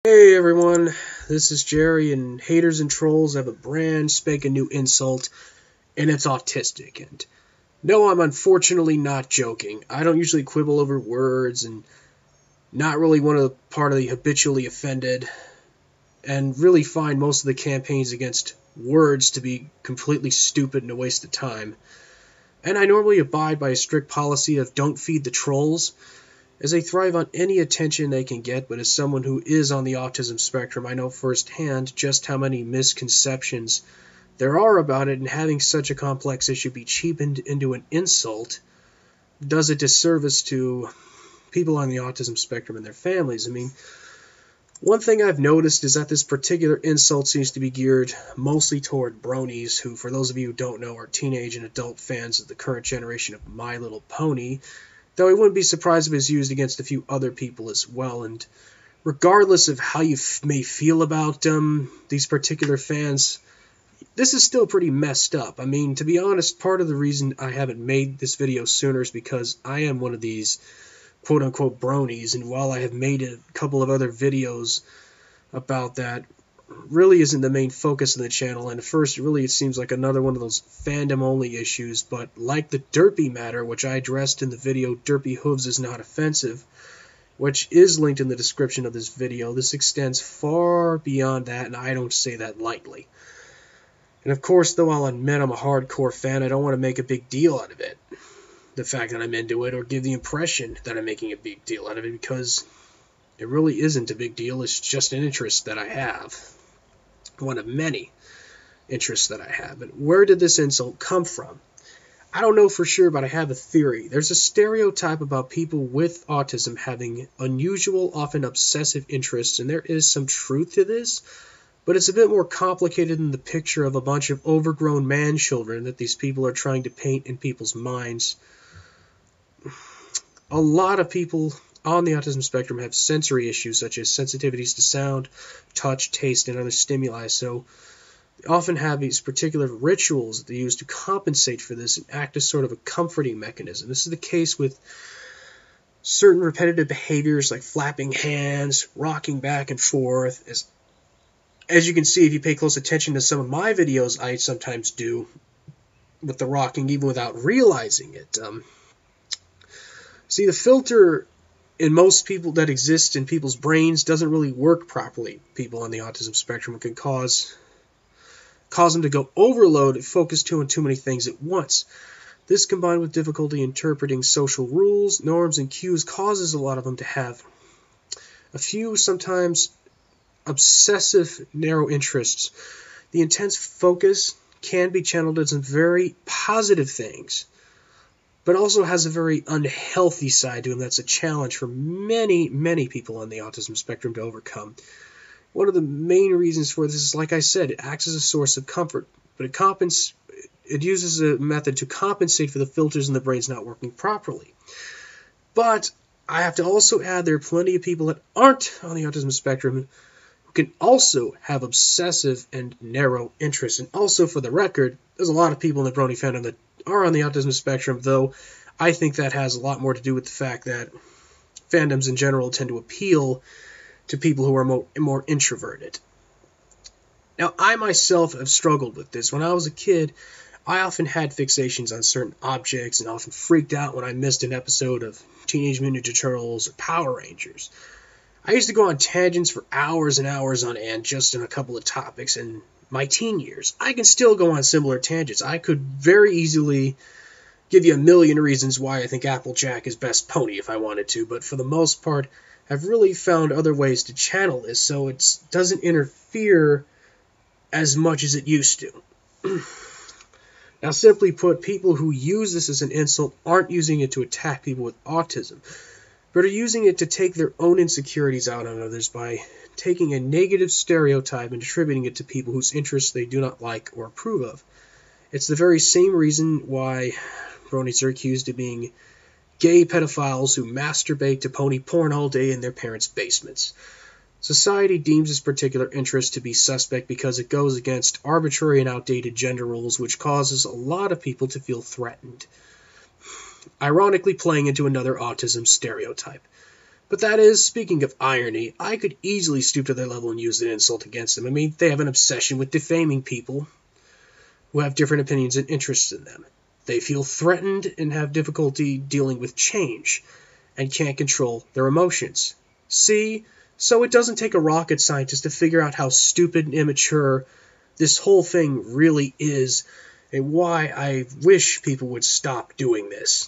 Hey everyone, this is Jerry, and haters and trolls have a brand spanking new insult, and it's autistic. And no, I'm unfortunately not joking. I don't usually quibble over words, and not really one of the part of the habitually offended, and really find most of the campaigns against words to be completely stupid and a waste of time. And I normally abide by a strict policy of don't feed the trolls, as they thrive on any attention they can get, but as someone who is on the autism spectrum, I know firsthand just how many misconceptions there are about it, and having such a complex issue be cheapened into an insult does a disservice to people on the autism spectrum and their families. I mean, one thing I've noticed is that this particular insult seems to be geared mostly toward bronies, who, for those of you who don't know, are teenage and adult fans of the current generation of My Little Pony, though I wouldn't be surprised if it's used against a few other people as well. And regardless of how you may feel about these particular fans, this is still pretty messed up. I mean, to be honest, part of the reason I haven't made this video sooner is because I am one of these quote-unquote bronies, and while I have made a couple of other videos about that, really isn't the main focus of the channel. And at first, it seems like another one of those fandom-only issues, but like the Derpy matter, which I addressed in the video Derpy Hooves is not offensive, which is linked in the description of this video, this extends far beyond that, and I don't say that lightly. And of course, though I'll admit I'm a hardcore fan, I don't want to make a big deal out of it, the fact that I'm into it, or give the impression that I'm making a big deal out of it, because it really isn't a big deal. It's just an interest that I have. One of many interests that I have. And where did this insult come from? I don't know for sure, but I have a theory. There's a stereotype about people with autism having unusual, often obsessive interests, and there is some truth to this, but it's a bit more complicated than the picture of a bunch of overgrown man-children that these people are trying to paint in people's minds. A lot of people on the autism spectrum have sensory issues such as sensitivities to sound, touch, taste, and other stimuli, so they often have these particular rituals that they use to compensate for this and act as sort of a comforting mechanism. This is the case with certain repetitive behaviors like flapping hands, rocking back and forth. As you can see, if you pay close attention to some of my videos, I sometimes do with the rocking even without realizing it. See, the filter in most people that exist in people's brains doesn't really work properly. People on the autism spectrum can cause them to go overload and focus on too many things at once. This, combined with difficulty interpreting social rules, norms, and cues, causes a lot of them to have a few, sometimes obsessive, narrow interests. The intense focus can be channeled into some very positive things, but also has a very unhealthy side to him that's a challenge for many, many people on the autism spectrum to overcome. One of the main reasons for this is, like I said, it acts as a source of comfort, but it uses a method to compensate for the filters in the brain's not working properly. But I have to also add there are plenty of people that aren't on the autism spectrum who can also have obsessive and narrow interests. And also, for the record, there's a lot of people in the Brony fandom that are on the autism spectrum, though I think that has a lot more to do with the fact that fandoms in general tend to appeal to people who are more introverted. Now, I myself have struggled with this. When I was a kid, I often had fixations on certain objects and often freaked out when I missed an episode of Teenage Mutant Ninja Turtles or Power Rangers. I used to go on tangents for hours and hours on end just on a couple of topics in my teen years. I can still go on similar tangents. I could very easily give you a million reasons why I think Applejack is best pony if I wanted to, but for the most part, I've really found other ways to channel this so it doesn't interfere as much as it used to. Now, simply put, people who use this as an insult aren't using it to attack people with autism, but are using it to take their own insecurities out on others by taking a negative stereotype and attributing it to people whose interests they do not like or approve of. It's the very same reason why bronies are accused of being gay pedophiles who masturbate to pony porn all day in their parents' basements. Society deems this particular interest to be suspect because it goes against arbitrary and outdated gender roles, which causes a lot of people to feel threatened. Ironically playing into another autism stereotype. But that is, speaking of irony, I could easily stoop to their level and use an insult against them. I mean, they have an obsession with defaming people who have different opinions and interests in them. They feel threatened and have difficulty dealing with change and can't control their emotions. See? So it doesn't take a rocket scientist to figure out how stupid and immature this whole thing really is, and why I wish people would stop doing this.